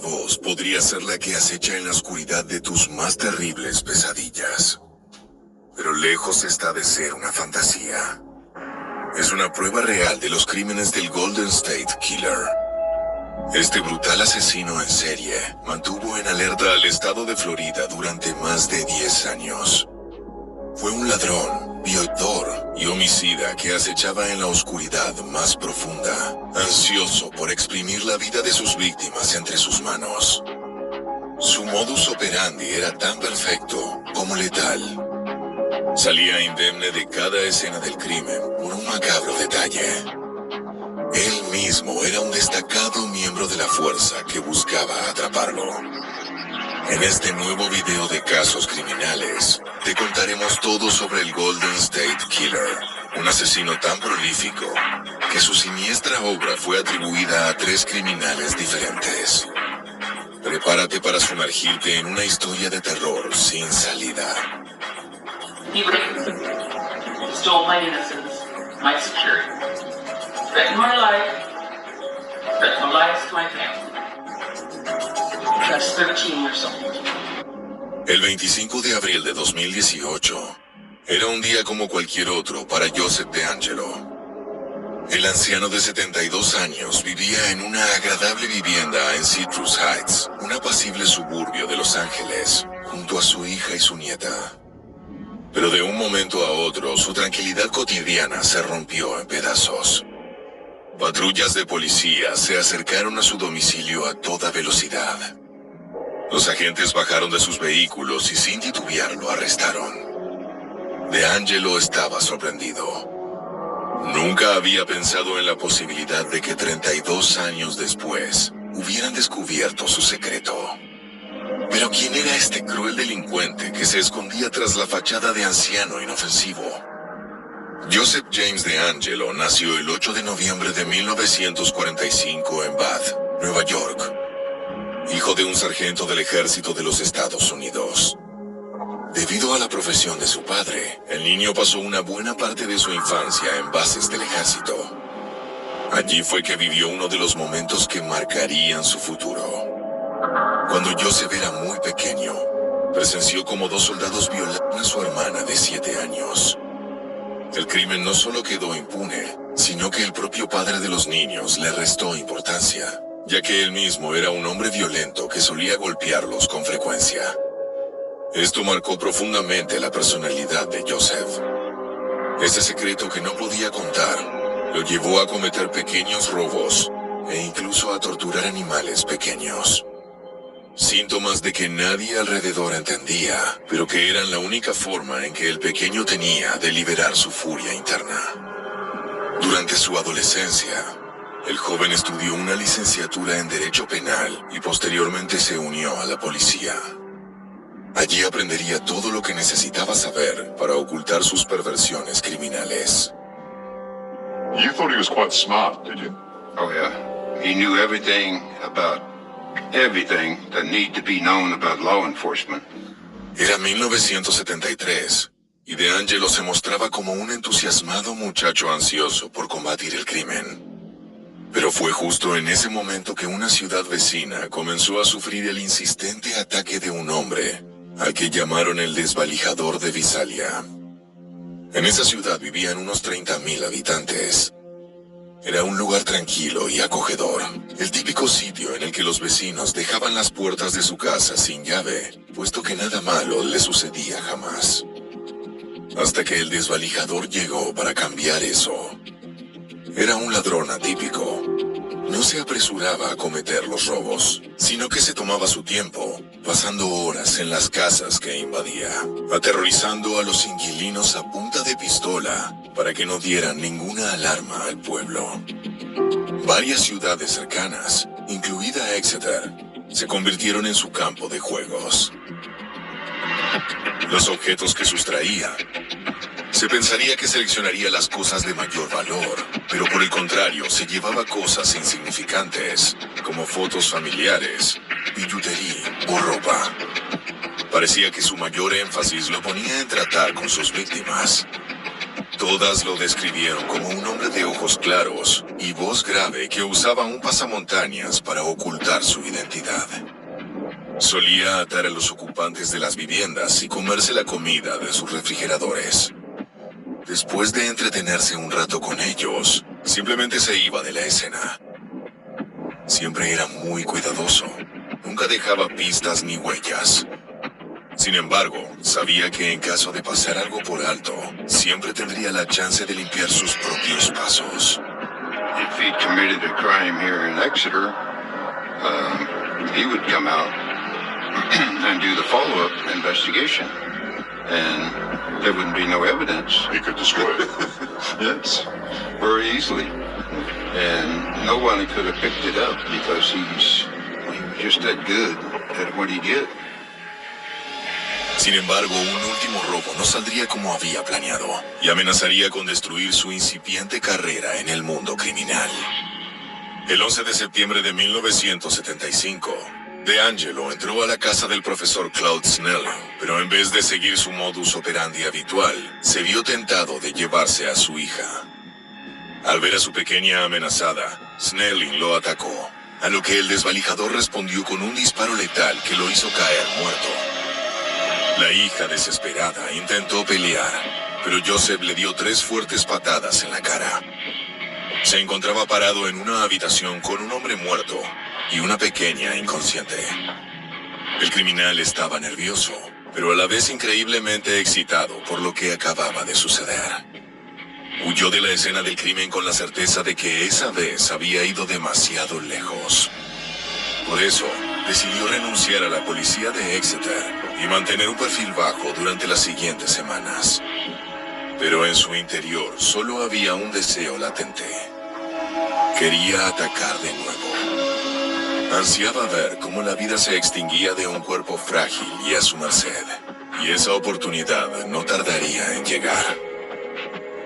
voz podría ser la que acecha en la oscuridad de tus más terribles pesadillas. Pero lejos está de ser una fantasía. Es una prueba real de los crímenes del Golden State Killer. Este brutal asesino en serie mantuvo en alerta al estado de Florida durante más de 10 años. Fue un ladrón, violador y homicida que acechaba en la oscuridad más profunda, ansioso por exprimir la vida de sus víctimas entre sus manos. Su modus operandi era tan perfecto como letal. Salía indemne de cada escena del crimen por un macabro detalle. Él mismo era un destacado miembro de la fuerza que buscaba atraparlo. En este nuevo video de casos criminales, te contaremos todo sobre el Golden State Killer, un asesino tan prolífico que su siniestra obra fue atribuida a 3 criminales diferentes. Prepárate para sumergirte en una historia de terror sin salida. He stole my innocence, my security, threatened my life, threatened the lives of my family. I was 13 years old. El 25 de abril de 2018 era un día como cualquier otro para Joseph DeAngelo. El anciano de 72 años vivía en una agradable vivienda en Citrus Heights, un apacible suburbio de Los Ángeles, junto a su hija y su nieta. Pero de un momento a otro, su tranquilidad cotidiana se rompió en pedazos. Patrullas de policía se acercaron a su domicilio a toda velocidad. Los agentes bajaron de sus vehículos y sin titubear lo arrestaron. DeAngelo estaba sorprendido. Nunca había pensado en la posibilidad de que 32 años después hubieran descubierto su secreto. Pero ¿quién era este cruel delincuente que se escondía tras la fachada de anciano inofensivo? Joseph James DeAngelo nació el 8 de noviembre de 1945 en Bath, Nueva York. Hijo de un sargento del ejército de los Estados Unidos. Debido a la profesión de su padre, el niño pasó una buena parte de su infancia en bases del ejército. Allí fue que vivió uno de los momentos que marcarían su futuro. Cuando Joseph era muy pequeño, presenció como 2 soldados violaron a su hermana de 7 años. El crimen no solo quedó impune, sino que el propio padre de los niños le restó importancia, ya que él mismo era un hombre violento que solía golpearlos con frecuencia. Esto marcó profundamente la personalidad de Joseph. Ese secreto que no podía contar lo llevó a cometer pequeños robos e incluso a torturar animales pequeños. Síntomas de que nadie alrededor entendía, pero que eran la única forma en que el pequeño tenía de liberar su furia interna. Durante su adolescencia, el joven estudió una licenciatura en Derecho Penal y posteriormente se unió a la policía. Allí aprendería todo lo que necesitaba saber para ocultar sus perversiones criminales. You thought he was quite smart, did you? Oh, yeah. He knew everything that need to be known about law enforcement. Era 1973, y DeAngelo se mostraba como un entusiasmado muchacho ansioso por combatir el crimen. Pero fue justo en ese momento que una ciudad vecina comenzó a sufrir el insistente ataque de un hombre, al que llamaron el desvalijador de Visalia. En esa ciudad vivían unos 30,000 habitantes. Era un lugar tranquilo y acogedor, el típico sitio en el que los vecinos dejaban las puertas de su casa sin llave, puesto que nada malo le sucedía jamás. Hasta que el desvalijador llegó para cambiar eso. Era un ladrón atípico. No se apresuraba a cometer los robos, sino que se tomaba su tiempo, pasando horas en las casas que invadía, aterrorizando a los inquilinos a punta de pistola para que no dieran ninguna alarma al pueblo. Varias ciudades cercanas, incluida Exeter, se convirtieron en su campo de juegos. Los objetos que sustraía. Se pensaría que seleccionaría las cosas de mayor valor, pero por el contrario, se llevaba cosas insignificantes, como fotos familiares, billutería o ropa. Parecía que su mayor énfasis lo ponía en tratar con sus víctimas. Todas lo describieron como un hombre de ojos claros y voz grave que usaba un pasamontañas para ocultar su identidad. Solía atar a los ocupantes de las viviendas y comerse la comida de sus refrigeradores. Después de entretenerse un rato con ellos, simplemente se iba de la escena. Siempre era muy cuidadoso. Nunca dejaba pistas ni huellas. Sin embargo, sabía que en caso de pasar algo por alto, siempre tendría la chance de limpiar sus propios pasos. If he committed a crime here in Exeter, he would come out and do the follow-up investigation. And there wouldn't be no evidence. He could destroy it. Yes, very easily. And no one could have picked it up because he was just that good at what he did. Sin embargo, un último robo no saldría como había planeado y amenazaría con destruir su incipiente carrera en el mundo criminal. El 11 de septiembre de 1975, DeAngelo entró a la casa del profesor Claude Snelling, pero en vez de seguir su modus operandi habitual, se vio tentado de llevarse a su hija. Al ver a su pequeña amenazada, Snelling lo atacó, a lo que el desvalijador respondió con un disparo letal que lo hizo caer muerto. La hija, desesperada, intentó pelear, pero Joseph le dio 3 fuertes patadas en la cara. Se encontraba parado en una habitación con un hombre muerto y una pequeña inconsciente. El criminal estaba nervioso, pero a la vez increíblemente excitado por lo que acababa de suceder. Huyó de la escena del crimen con la certeza de que esa vez había ido demasiado lejos. Por eso, decidió renunciar a la policía de Exeter y mantener un perfil bajo durante las siguientes semanas. Pero en su interior solo había un deseo latente. Quería atacar de nuevo. Ansiaba ver cómo la vida se extinguía de un cuerpo frágil y a su merced, y esa oportunidad no tardaría en llegar.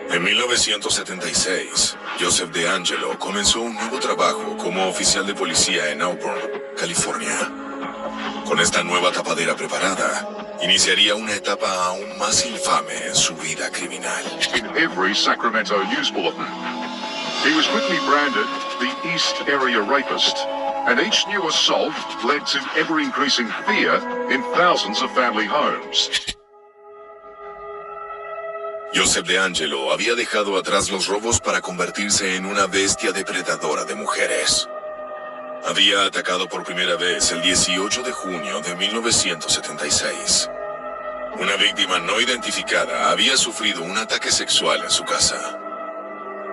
En 1976, Joseph DeAngelo comenzó un nuevo trabajo como oficial de policía en Auburn, California. Con esta nueva tapadera preparada, iniciaría una etapa aún más infame en su vida criminal. In every Sacramento news bulletin. He was quickly branded the East Area Rapist, and each new assault led to ever-increasing fear in thousands of family homes. Joseph DeAngelo había dejado atrás los robos para convertirse en una bestia depredadora de mujeres. Había atacado por primera vez el 18 de junio de 1976. Una víctima no identificada había sufrido un ataque sexual en su casa.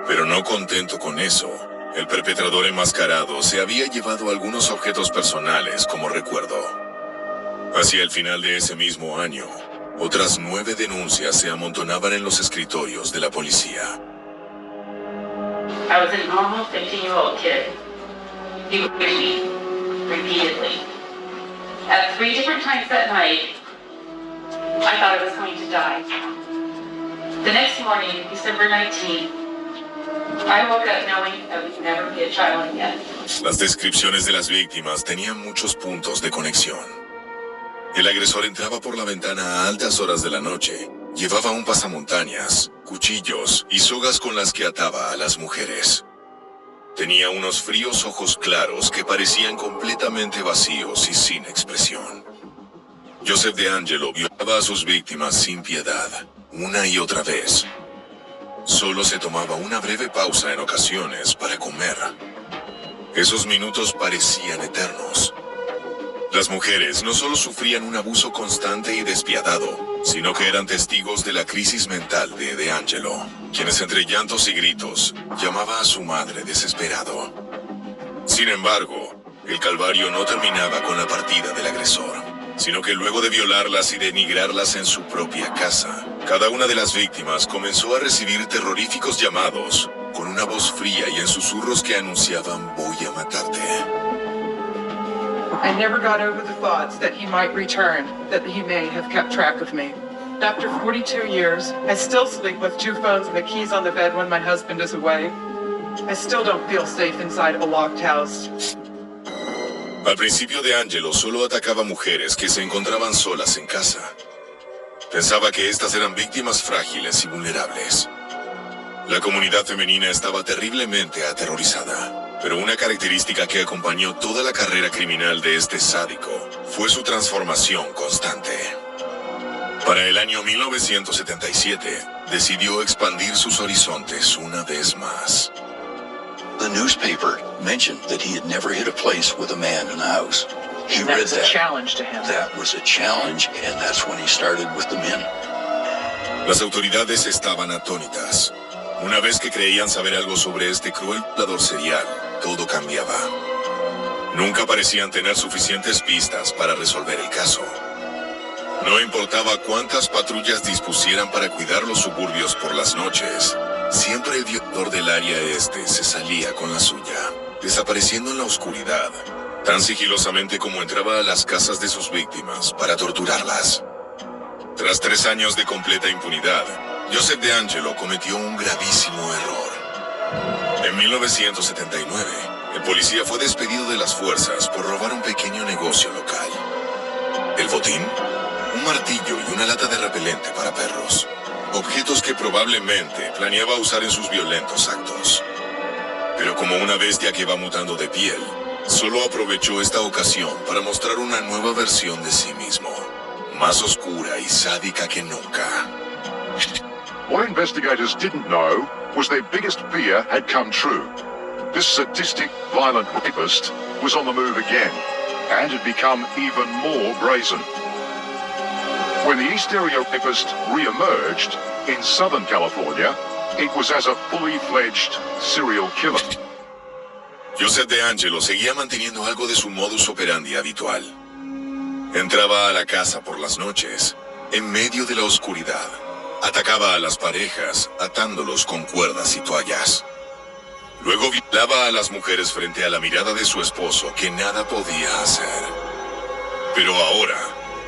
Pero no contento con eso, el perpetrador enmascarado se había llevado algunos objetos personales como recuerdo. Hacia el final de ese mismo año, otras 9 denuncias se amontonaban en los escritorios de la policía. I was a normal 15-year-old kid. He would beat me repeatedly. At 3 different times that night, I thought I was going to die. The next morning, December 19th, I woke up knowing I would never be a child again. Las descripciones de las víctimas tenían muchos puntos de conexión. El agresor entraba por la ventana a altas horas de la noche, llevaba un pasamontañas, cuchillos y sogas con las que ataba a las mujeres. Tenía unos fríos ojos claros que parecían completamente vacíos y sin expresión. Joseph DeAngelo violaba a sus víctimas sin piedad, una y otra vez. Solo se tomaba una breve pausa en ocasiones para comer. Esos minutos parecían eternos. Las mujeres no solo sufrían un abuso constante y despiadado, sino que eran testigos de la crisis mental de DeAngelo, quienes entre llantos y gritos llamaba a su madre desesperado. Sin embargo, el calvario no terminaba con la partida del agresor, sino que luego de violarlas y denigrarlas en su propia casa, cada una de las víctimas comenzó a recibir terroríficos llamados, con una voz fría y en susurros que anunciaban "voy a matarte". I never got over the thoughts that he might return, that he may have kept track of me. After 42 years, I still sleep with 2 phones and the keys on the bed when my husband is away. I still don't feel safe inside a locked house. Al principio DeAngelo solo atacaba mujeres que se encontraban solas en casa. Pensaba que estas eran víctimas frágiles y vulnerables, La comunidad femenina estaba terriblemente aterrorizada, pero una característica que acompañó toda la carrera criminal de este sádico fue su transformación constante. Para el año 1977, decidió expandir sus horizontes una vez más. The newspaper mentioned that he had never hit a place with a man in the house. He That read was a challenge to him. That was a challenge, and that's when he started with the men. Las autoridades estaban atónitas. Una vez que creían saber algo sobre este cruel violador serial, todo cambiaba. Nunca parecían tener suficientes pistas para resolver el caso. No importaba cuántas patrullas dispusieran para cuidar los suburbios por las noches, siempre el violador del área este se salía con la suya, desapareciendo en la oscuridad, tan sigilosamente como entraba a las casas de sus víctimas para torturarlas. Tras 3 años de completa impunidad, Joseph DeAngelo cometió un gravísimo error. En 1979, el policía fue despedido de las fuerzas por robar un pequeño negocio local. El botín, un martillo y una lata de repelente para perros, objetos que probablemente planeaba usar en sus violentos actos. Pero como una bestia que va mutando de piel, solo aprovechó esta ocasión para mostrar una nueva versión de sí mismo, más oscura y sádica que nunca. What investigators didn't know was their biggest fear had come true. This sadistic, violent rapist was on the move again, and had become even more brazen. When the East Area Rapist re-emerged in Southern California, it was as a fully fledged serial killer. Joseph DeAngelo seguía manteniendo algo de su modus operandi habitual. Entraba a la casa por las noches, en medio de la oscuridad. Atacaba a las parejas, atándolos con cuerdas y toallas. Luego violaba a las mujeres frente a la mirada de su esposo, que nada podía hacer. Pero ahora,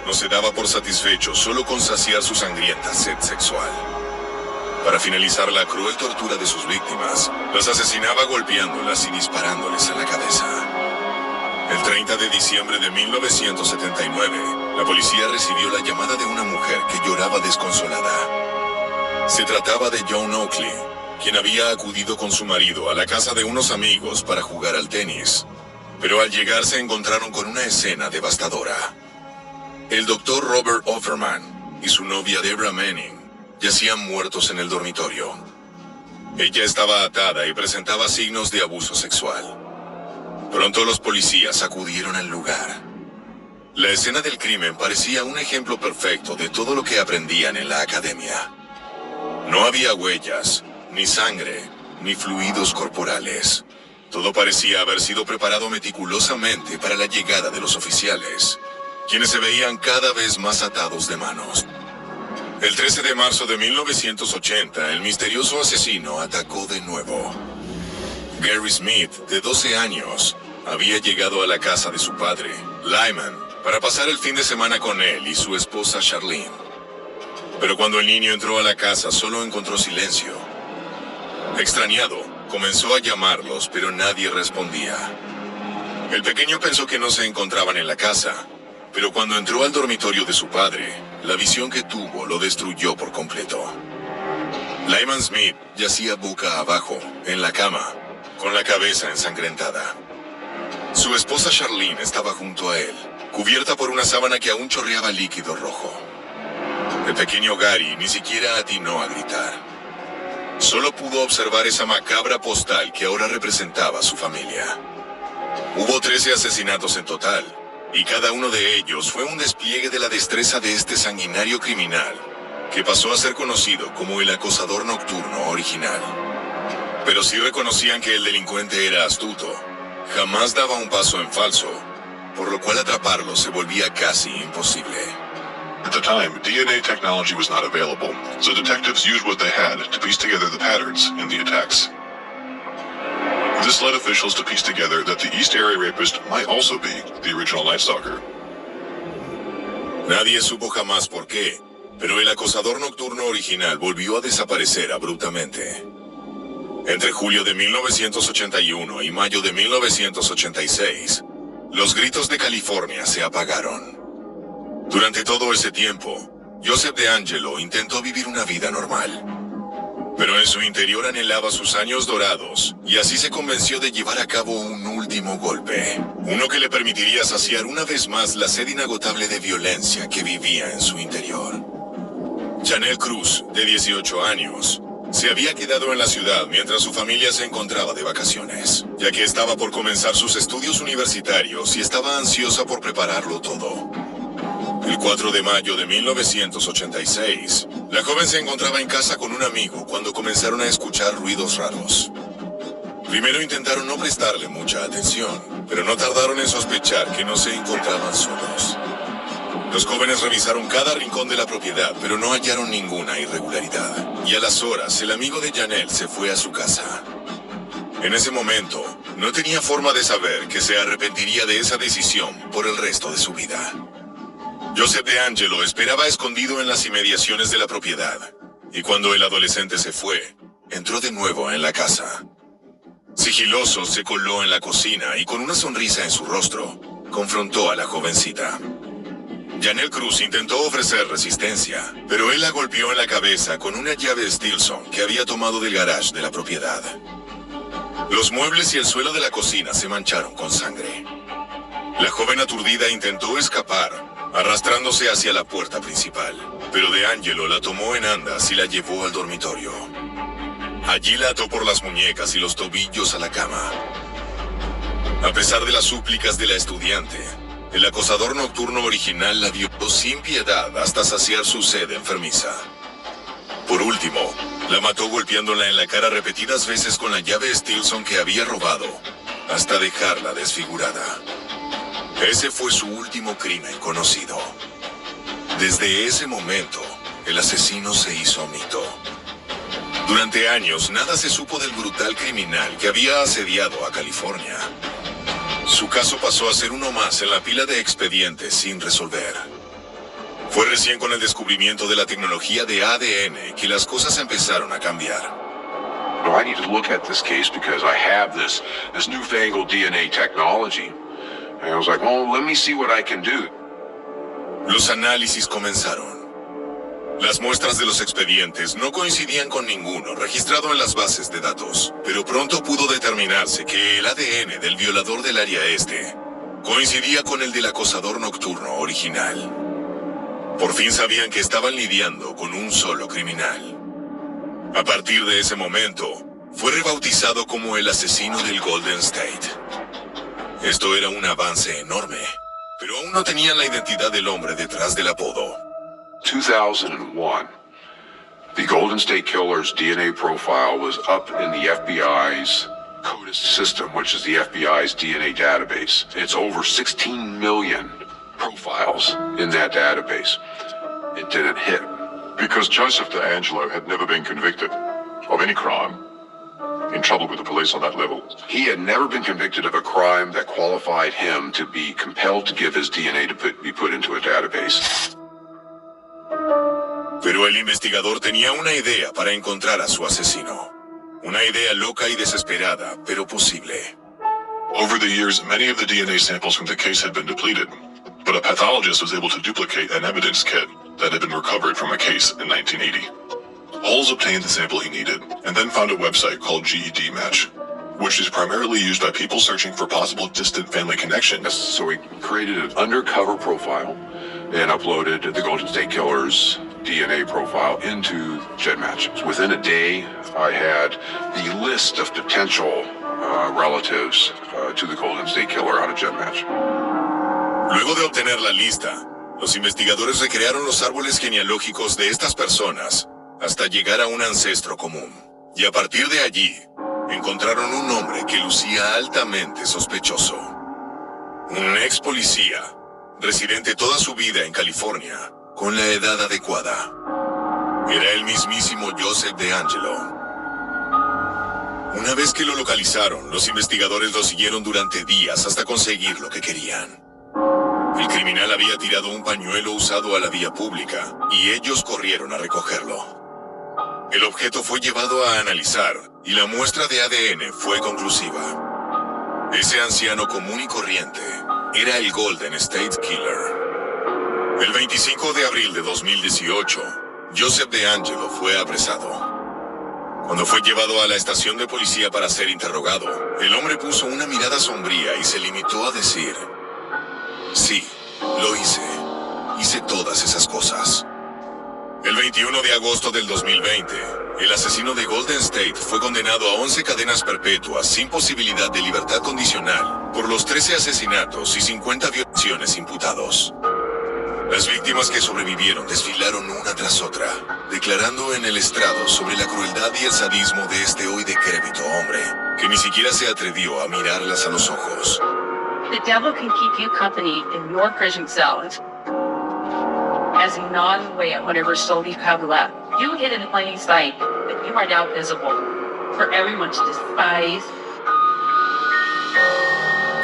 no se daba por satisfecho solo con saciar su sangrienta sed sexual. Para finalizar la cruel tortura de sus víctimas, las asesinaba golpeándolas y disparándoles en la cabeza. El 30 de diciembre de 1979, la policía recibió la llamada de una mujer que lloraba desconsolada. Se trataba de Joan Oakley, quien había acudido con su marido a la casa de unos amigos para jugar al tenis. Pero al llegar se encontraron con una escena devastadora. El doctor Robert Offerman y su novia Deborah Manning yacían muertos en el dormitorio. Ella estaba atada y presentaba signos de abuso sexual. Pronto los policías acudieron al lugar. La escena del crimen parecía un ejemplo perfecto de todo lo que aprendían en la academia. No había huellas, ni sangre, ni fluidos corporales. Todo parecía haber sido preparado meticulosamente para la llegada de los oficiales, quienes se veían cada vez más atados de manos. El 13 de marzo de 1980, el misterioso asesino atacó de nuevo. Gary Smith, de 12 años, había llegado a la casa de su padre, Lyman, para pasar el fin de semana con él y su esposa Charlene. Pero cuando el niño entró a la casa, solo encontró silencio. Extrañado, comenzó a llamarlos, pero nadie respondía. El pequeño pensó que no se encontraban en la casa, pero cuando entró al dormitorio de su padre, la visión que tuvo lo destruyó por completo. Lyman Smith yacía boca abajo, en la cama, con la cabeza ensangrentada. Su esposa Charlene estaba junto a él, cubierta por una sábana que aún chorreaba líquido rojo. El pequeño Gary ni siquiera atinó a gritar. Solo pudo observar esa macabra postal que ahora representaba a su familia. Hubo 13 asesinatos en total, y cada uno de ellos fue un despliegue de la destreza de este sanguinario criminal, que pasó a ser conocido como el acosador nocturno original. Pero sí reconocían que el delincuente era astuto, jamás daba un paso en falso, por lo cual atraparlo se volvía casi imposible. At the time, DNA technology was not available, so detectives used what they had to piece together the patterns in the attacks. This led officials to piece together that the East Area Rapist might also be the original Night Stalker. Nadie supo jamás por qué, pero el acosador nocturno original volvió a desaparecer abruptamente. Entre julio de 1981 y mayo de 1986, los gritos de California se apagaron. Durante todo ese tiempo, Joseph DeAngelo intentó vivir una vida normal. pero en su interior anhelaba sus años dorados, y así se convenció de llevar a cabo un último golpe, uno que le permitiría saciar una vez más la sed inagotable de violencia que vivía en su interior. Janelle Cruz, de 18 años, se había quedado en la ciudad mientras su familia se encontraba de vacaciones, ya que estaba por comenzar sus estudios universitarios y estaba ansiosa por prepararlo todo. El 4 de mayo de 1986, la joven se encontraba en casa con un amigo cuando comenzaron a escuchar ruidos raros. Primero intentaron no prestarle mucha atención, pero no tardaron en sospechar que no se encontraban solos. Los jóvenes revisaron cada rincón de la propiedad, pero no hallaron ninguna irregularidad. Y a las horas, el amigo de Janelle se fue a su casa. En ese momento, no tenía forma de saber que se arrepentiría de esa decisión por el resto de su vida. Joseph DeAngelo esperaba escondido en las inmediaciones de la propiedad, y cuando el adolescente se fue, entró de nuevo en la casa. Sigiloso, se coló en la cocina y con una sonrisa en su rostro, confrontó a la jovencita. Janelle Cruz intentó ofrecer resistencia, pero él la golpeó en la cabeza con una llave Stilson que había tomado del garage de la propiedad. Los muebles y el suelo de la cocina se mancharon con sangre. La joven aturdida intentó escapar, arrastrándose hacia la puerta principal, pero DeAngelo la tomó en andas y la llevó al dormitorio. Allí la ató por las muñecas y los tobillos a la cama. A pesar de las súplicas de la estudiante, el acosador nocturno original la violó sin piedad hasta saciar su sed enfermiza. Por último, la mató golpeándola en la cara repetidas veces con la llave Stilson que había robado, hasta dejarla desfigurada. Ese fue su último crimen conocido. Desde ese momento, el asesino se hizo mito. Durante años, nada se supo del brutal criminal que había asediado a California. Su caso pasó a ser uno más en la pila de expedientes sin resolver. Fue recién con el descubrimiento de la tecnología de ADN que las cosas empezaron a cambiar. I need to look at this case because I have this newfangled DNA technology. And I was like, oh, let me see what I can do. Los análisis comenzaron. Las muestras de los expedientes no coincidían con ninguno registrado en las bases de datos, pero pronto pudo determinarse que el ADN del violador del área este coincidía con el del acosador nocturno original. Por fin sabían que estaban lidiando con un solo criminal. A partir de ese momento, fue rebautizado como el asesino del Golden State. Esto era un avance enorme, pero aún no tenían la identidad del hombre detrás del apodo. 2001, the Golden State Killer's DNA profile was up in the FBI's CODIS system, which is the FBI's DNA database. It's over 16 million profiles in that database. It didn't hit. Because Joseph DeAngelo had never been convicted of any crime, in trouble with the police on that level. He had never been convicted of a crime that qualified him to be compelled to give his DNA to be put into a database. Pero el investigador tenía una idea para encontrar a su asesino. Una idea loca y desesperada, pero posible. Over the years, many of the DNA samples from the case had been depleted, but a pathologist was able to duplicate an evidence kit that had been recovered from a case in 1980. Holmes obtained the sample he needed, and then found a website called GED Match, which is primarily used by people searching for possible distant family connections. So he created an undercover profile and uploaded the Golden State Killer's DNA profile into GEDmatch. Within a day, I had the list of potential relatives to the Golden State Killer out of GEDmatch. Luego de obtener la lista, los investigadores recrearon los árboles genealógicos de estas personas hasta llegar a un ancestro común. Y a partir de allí, encontraron un hombre que lucía altamente sospechoso. Un ex policía, residente toda su vida en California, con la edad adecuada. Era el mismísimo Joseph DeAngelo. Una vez que lo localizaron, los investigadores lo siguieron durante días hasta conseguir lo que querían. El criminal había tirado un pañuelo usado a la vía pública, y ellos corrieron a recogerlo. El objeto fue llevado a analizar, y la muestra de ADN fue conclusiva. Ese anciano común y corriente era el Golden State Killer. El 25 de abril de 2018, Joseph DeAngelo fue apresado. Cuando fue llevado a la estación de policía para ser interrogado, el hombre puso una mirada sombría y se limitó a decir: sí, lo hice. Hice todas esas cosas. El 21 de agosto del 2020, el asesino de Golden State fue condenado a 11 cadenas perpetuas sin posibilidad de libertad condicional por los 13 asesinatos y 50 violaciones imputados. Las víctimas que sobrevivieron desfilaron una tras otra, declarando en el estrado sobre la crueldad y el sadismo de este hoy decrépito hombre, que ni siquiera se atrevió a mirarlas a los ojos. The devil can keep you company in your prison cells as he gnaws away at whatever soul you have left. You hid in plain sight, but you are now visible for everyone to despise.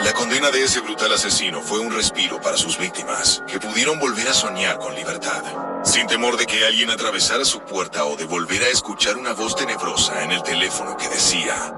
La condena de ese brutal asesino fue un respiro para sus víctimas, que pudieron volver a soñar con libertad, sin temor de que alguien atravesara su puerta o de volver a escuchar una voz tenebrosa en el teléfono que decía: